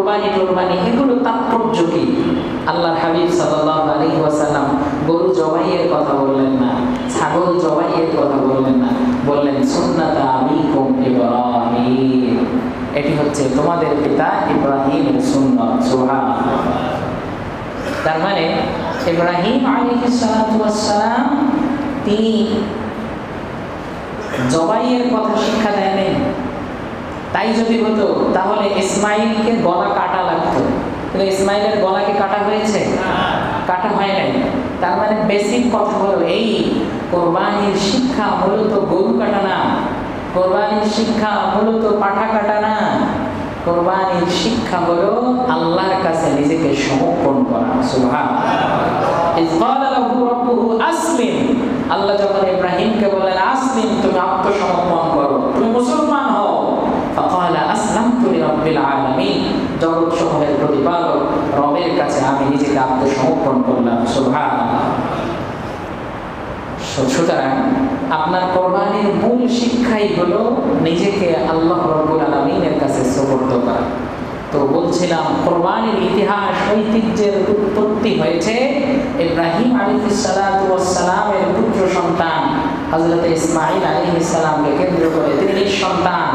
কোরবানি টোরবানি এগুলো তাৎপর্য কি? আল্লাহর হাবিব সাল্লাল্লাহু আলাইহি ওয়াসাল্লাম গরু জবাইয়ের কথা বললেন না, ছাগল জবাইয়ের কথা বললেন না, বললেন সুন্নাতা আবিকুম ইব্রাহিম, এটি হচ্ছে তোমাদের পিতা ইব্রাহিমের সুন্নাত। সুবহানাল্লাহ। তার মানে ইব্রাহিম আলাইহিস সালাতু ওয়াস সালাম তিনি জবাইয়ের কথা শিক্ষা দেননি। তাই যদি হতো তাহলে ইসমাইলকে গলা কাটা লাগতো, কিন্তু ইসমাইলের গলাকে কাটা হয়েছে? কাটা হয় নাই। তার মানে বেসিক কথা হলো এই, কোরবানির শিক্ষা মূলত গরু কাটা না, কোরবানির শিক্ষা মূলত পাঠা কাটা না, কোরবানির শিক্ষা হলো আল্লাহর কাছে নিজেকে সমর্পণ করা। সুবহানাল্লাহ। ইয ক্বালা লাহু রাব্বুহু আসলিম, আল্লাহ যখন ইব্রাহিমকে বলেন আসলিম, তুমি আত্মসমর্পণ করো, তুমি মুসলমান হও, ফাকালা আসলামতু লিরাব্বিল আলামিন, জগৎ সমূহের প্রতিপালক রবের কাছে আমি নিজেকে আত্মসমর্পণ করলাম। সুবহানাল্লাহ। সুতরাং আপনার কোরবানির মূল শিক্ষাই হলো নিজেকে আল্লাহ রাব্বুল আলামিনের কাছে সুপর্দ করা। তো বলছিলাম কোরবানির ইতিহাস ঐতিহ্যের উৎপত্তি হয়েছে ইব্রাহিম আলাইহিস সালাতু ওয়াস সালামের পুত্র সন্তান হযরত ইসমাঈল আলাইহিস সালামকে কেন্দ্র করে। তিনি নিঃসন্তান।